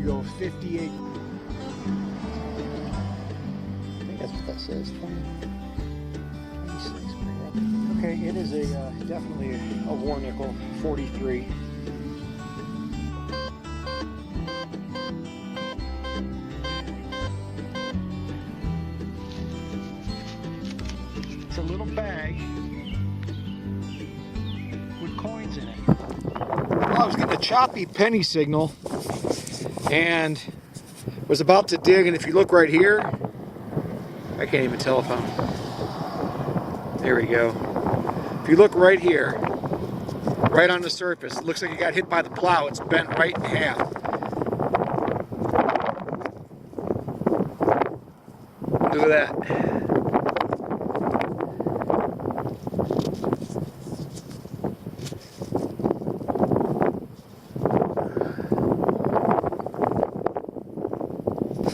go 58. I think that's what that says. 20, 26. Okay, it is a definitely a war nickel, 43. It's a little bag with coins in it. Well, I was getting a choppy penny signal and was about to dig, and if you look right here, I can't even tell if I'm, there we go. If you look right here, right on the surface, it looks like it got hit by the plow. It's bent right in half. Look at that.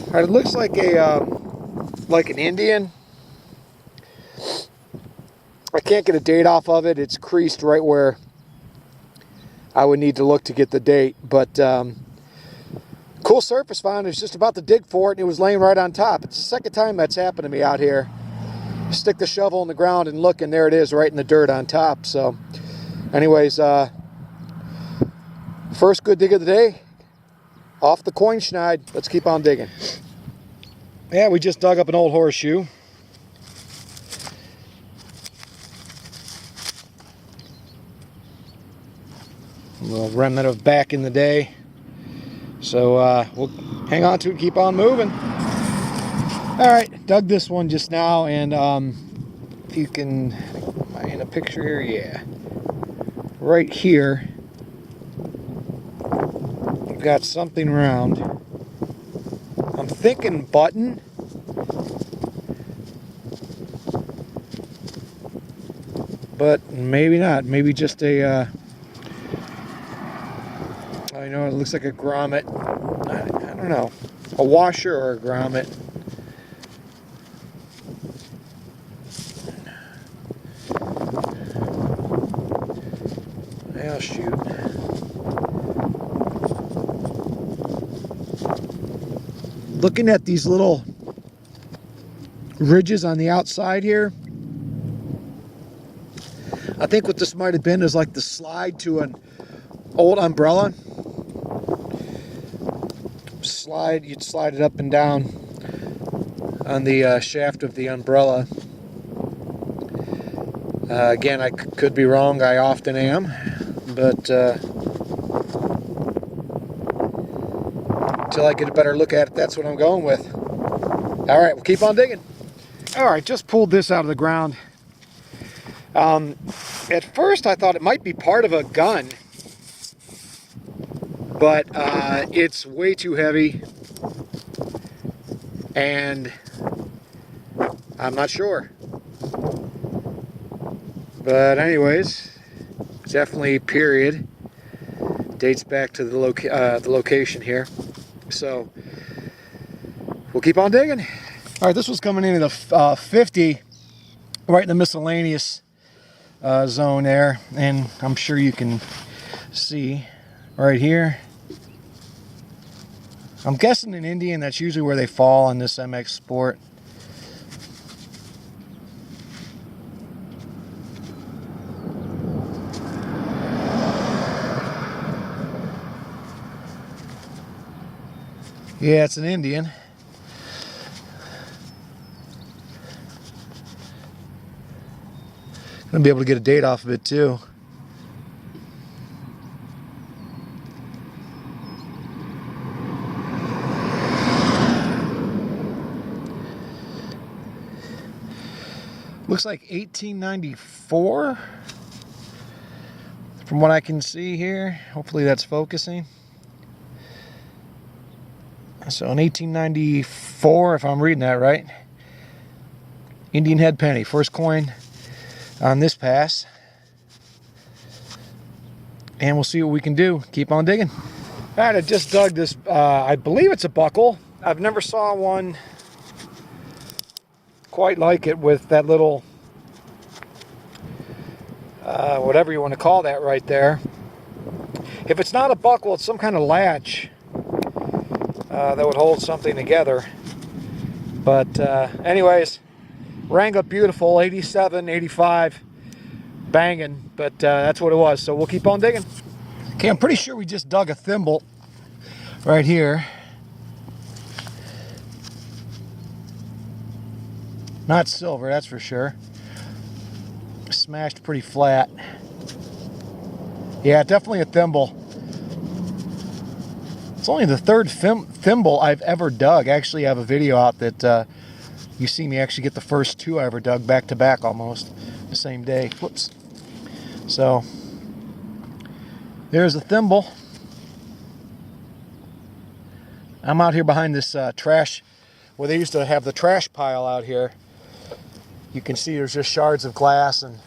All right, it looks like an Indian. I can't get a date off of it. It's creased right where I would need to look to get the date. But cool surface found. I was just about to dig for it, and it was laying right on top. It's the second time that's happened to me out here. Stick the shovel in the ground and look, and there it is, right in the dirt on top. So, anyways, first good dig of the day. Off the coin schneid. Let's keep on digging. Yeah, we just dug up an old horseshoe. A little remnant of back in the day. So we'll hang on to it and keep on moving. All right, dug this one just now, and if you can, am I in a picture here? Yeah. Right here, you've got something round. I'm thinking button. But maybe not. Maybe just a, I know it looks like a grommet. I don't know. A washer or a grommet. I'll shoot. Looking at these little ridges on the outside here, I think what this might have been is like the slide to an old umbrella. You'd slide it up and down on the shaft of the umbrella. Again, I could be wrong. I often am, but until I get a better look at it, that's what I'm going with. All right, we'll keep on digging. All right, just pulled this out of the ground. At first, I thought it might be part of a gun, but it's way too heavy, and I'm not sure. But anyways, definitely period. Dates back to the location here. So we'll keep on digging. All right, this was coming into the 50, right in the miscellaneous zone there, and I'm sure you can see right here. I'm guessing in Indian, that's usually where they fall on this MX Sport. Yeah, it's an Indian. Gonna be able to get a date off of it too. Looks like 1894 from what I can see here. Hopefully that's focusing. So in 1894, if I'm reading that right, Indian head penny, first coin on this pass. And we'll see what we can do. Keep on digging. All right, I just dug this, I believe it's a buckle. I've never saw one quite like it with that little, whatever you want to call that right there. If it's not a buckle, it's some kind of latch. that would hold something together. But anyways, rang up beautiful, 87, 85, banging, but that's what it was. So we'll keep on digging. Okay, I'm pretty sure we just dug a thimble right here. Not silver, that's for sure. Smashed pretty flat. Yeah, definitely a thimble. It's only the third thimble I've ever dug. Actually, I have a video out that you see me actually get the first two I ever dug back to back almost the same day. Whoops. So there's a thimble. I'm out here behind this trash where they used to have the trash pile out here. You can see there's just shards of glass and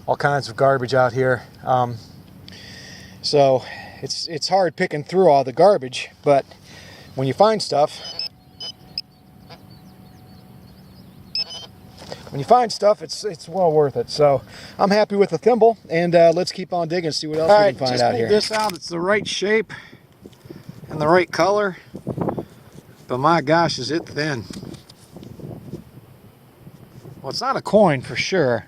all kinds of garbage out here. So it's hard picking through all the garbage, but when you find stuff, it's well worth it. So I'm happy with the thimble, and let's keep on digging and see what else we can find out here. This out, it's the right shape and the right color, but my gosh, is it thin. Well, it's not a coin for sure.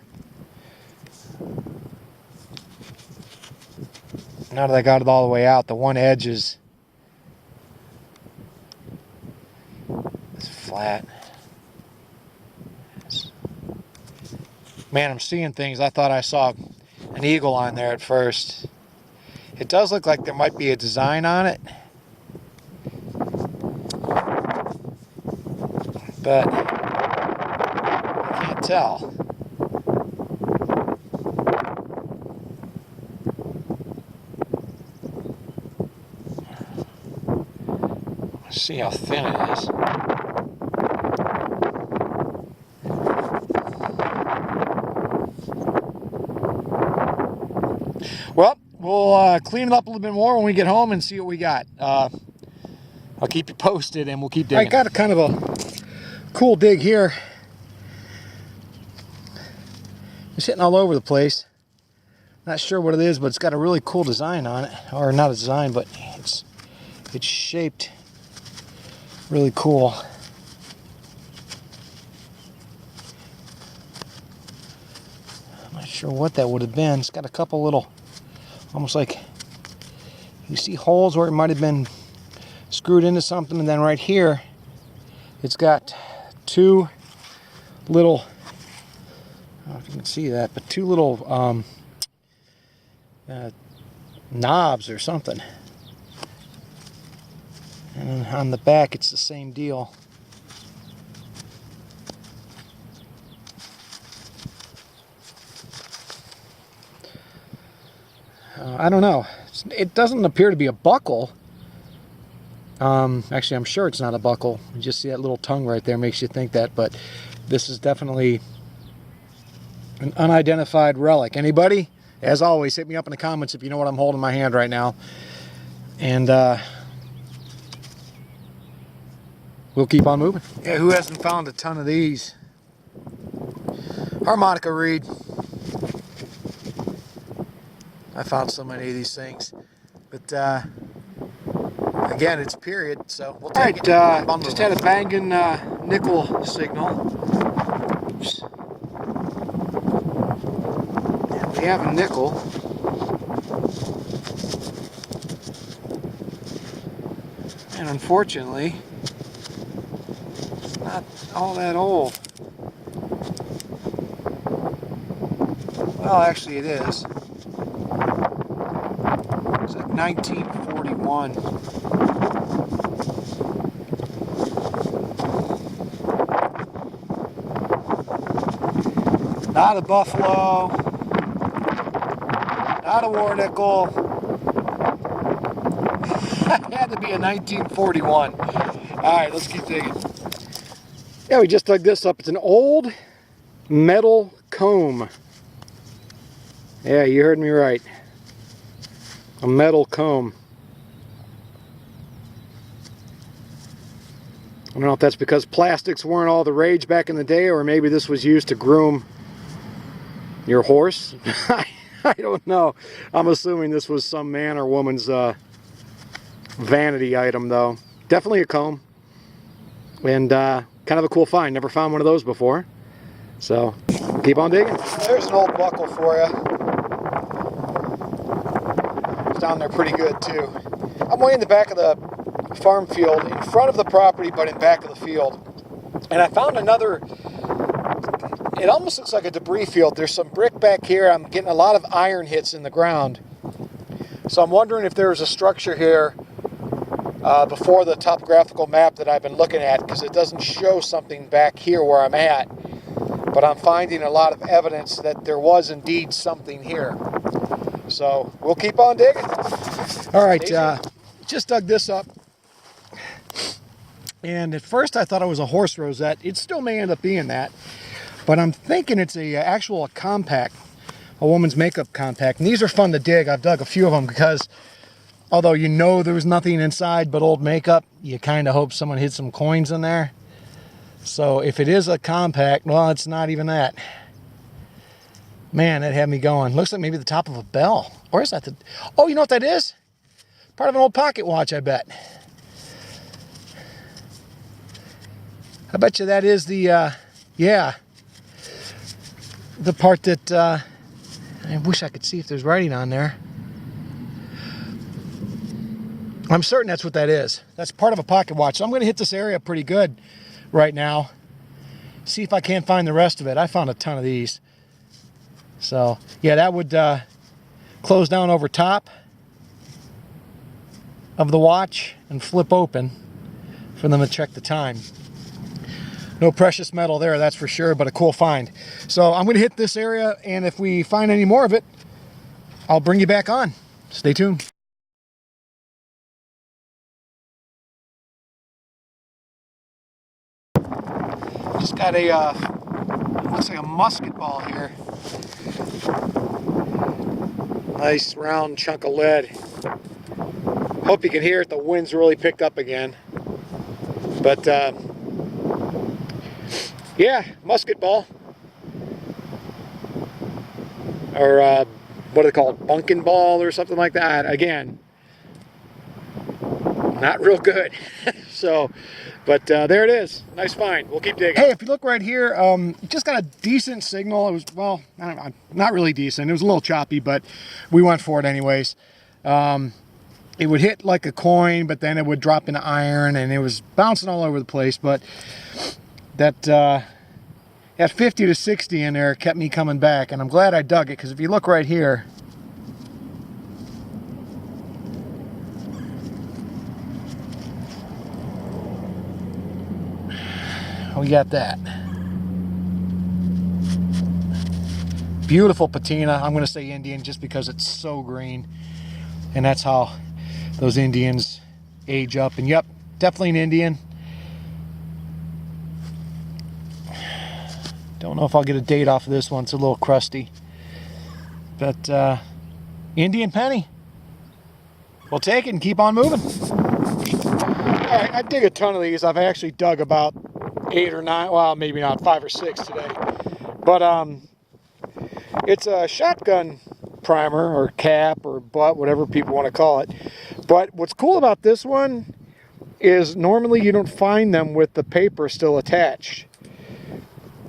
Now that I got it all the way out, the one edge is flat. Man, I'm seeing things. I thought I saw an eagle on there at first. It does look like there might be a design on it, but I can't tell. Let's see how thin it is. Well, we'll clean it up a little bit more when we get home and see what we got. I'll keep you posted, and we'll keep digging. I got a kind of a cool dig here. It's hitting all over the place. Not sure what it is, but it's got a really cool design on it. Or not a design, but it's shaped really cool. I'm not sure what that would have been. It's got a couple little, almost like, you see holes where it might have been screwed into something, and then right here it's got two little, I don't know if you can see that, but two little knobs or something. And on the back it's the same deal. I don't know. It doesn't appear to be a buckle. Actually, I'm sure it's not a buckle. You just see that little tongue right there makes you think that, but this is definitely an unidentified relic. Anybody? As always, hit me up in the comments if you know what I'm holding in my hand right now. And we'll keep on moving. Yeah, who hasn't found a ton of these? Harmonica reed. I found so many of these things. But again, it's period, so we'll take it. Just had a banging nickel signal. Oops. And we have a nickel. And unfortunately, it's not all that old. Well, actually it is. It's like 1941. Not a buffalo. Not a war nickel. It had to be a 1941. Alright, let's keep digging. Yeah, we just dug this up. It's an old metal comb. Yeah, you heard me right. A metal comb. I don't know if that's because plastics weren't all the rage back in the day, or maybe this was used to groom your horse. I don't know. I'm assuming this was some man or woman's vanity item, though. definitely a comb. And kind of a cool find. Never found one of those before. So keep on digging. There's an old buckle for you. It's down there pretty good too. I'm way in the back of the farm field, in front of the property, but in back of the field. And I found another, it almost looks like a debris field. There's some brick back here. I'm getting a lot of iron hits in the ground. So I'm wondering if there's a structure here before the topographical map that I've been looking at, because it doesn't show something back here where I'm at. But I'm finding a lot of evidence that there was indeed something here. So we'll keep on digging. All right, just dug this up. And at first I thought it was a horse rosette. It still may end up being that. But I'm thinking it's a actual compact, a woman's makeup compact. And these are fun to dig. I've dug a few of them because although you know there was nothing inside but old makeup, you kind of hope someone hid some coins in there. So if it is a compact, well, it's not even that. Man, that had me going. Looks like maybe the top of a bell. Or is that the... Oh, you know what that is? Part of an old pocket watch, I bet. I bet you that is the, yeah, the part that, I wish I could see if there's writing on there. I'm certain that's what that is. That's part of a pocket watch. So I'm going to hit this area pretty good right now. See if I can't find the rest of it. I found a ton of these. So, yeah, that would close down over top of the watch and flip open for them to check the time. No precious metal there, that's for sure, but a cool find. So I'm going to hit this area, and if we find any more of it, I'll bring you back on. Stay tuned. Just got a, looks like a musket ball here. Nice round chunk of lead. Hope you can hear it, the wind's really picked up again. But, yeah, musket ball. Or what do they call it? Bunkin ball or something like that. Again, not real good. So, but there it is. Nice find. We'll keep digging. Hey, if you look right here, just got a decent signal. It was, well, I don't know, not really decent. It was a little choppy, but we went for it anyways. It would hit like a coin, but then it would drop into iron, and it was bouncing all over the place. But that at 50 to 60 in there kept me coming back, and I'm glad I dug it, because if you look right here, we got that beautiful patina. I'm going to say Indian just because it's so green, and that's how those Indians age up. And yep, definitely an Indian. Don't know if I'll get a date off of this one. It's a little crusty. But Indian penny. We'll take it and keep on moving. Alright, I dig a ton of these. I've actually dug about 8 or 9, well, maybe not, 5 or 6 today. But it's a shotgun primer or cap or butt, whatever people want to call it. But what's cool about this one is normally you don't find them with the paper still attached.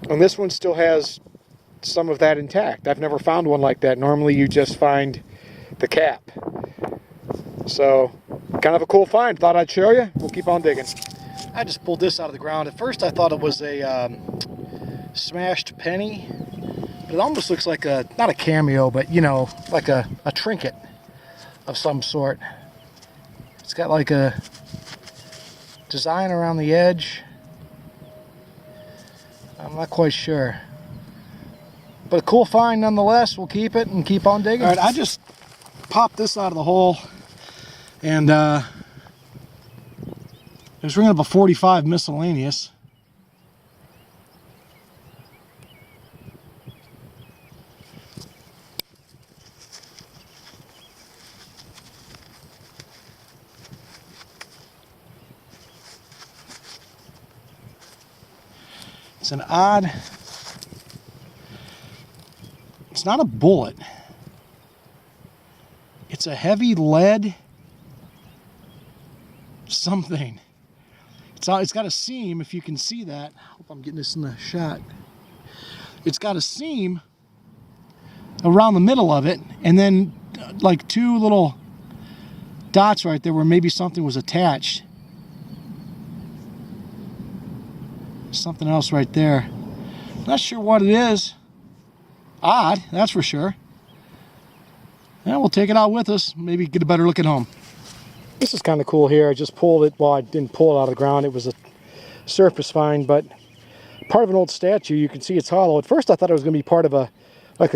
And this one still has some of that intact. I've never found one like that. Normally you just find the cap. So, kind of a cool find. Thought I'd show you. We'll keep on digging. I just pulled this out of the ground. At first I thought it was a smashed penny. But it almost looks like a, not a cameo, but you know, like a trinket of some sort. It's got like a design around the edge. I'm not quite sure. But a cool find nonetheless. We'll keep it and keep on digging. All right, I just popped this out of the hole, and it was ringing up a 45 miscellaneous. It's an odd, it's not a bullet. It's a heavy lead something. It's got a seam, if you can see that. Hope I'm getting this in the shot. It's got a seam around the middle of it, and then like two little dots right there where maybe something was attached. Something else right there. Not sure what it is. Odd, that's for sure. Yeah, we'll take it out with us. Maybe get a better look at home. This is kind of cool here. I just pulled it. Well, I didn't pull it out of the ground. It was a surface find, but part of an old statue. You can see it's hollow. At first I thought it was going to be part of a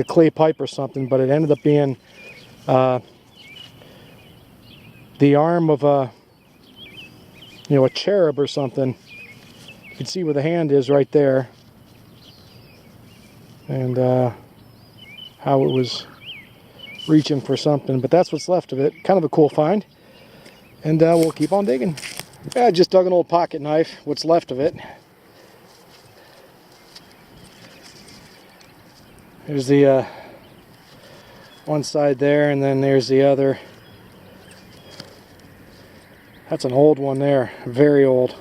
clay pipe or something, but it ended up being the arm of a cherub or something. You can see where the hand is right there, and how it was reaching for something, but that's what's left of it. Kind of a cool find, and we'll keep on digging. I just dug an old pocket knife, what's left of it. There's the one side there, and then there's the other. That's an old one there, very old.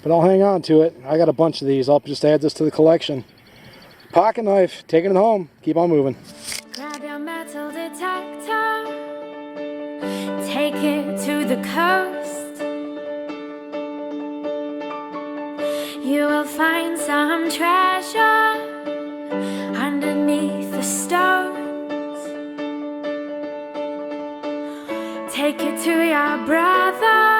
But I'll hang on to it. I got a bunch of these. I'll just add this to the collection. Pocket knife, taking it home. Keep on moving. Grab your metal detector, take it to the coast. You will find some treasure underneath the stones. Take it to your brother.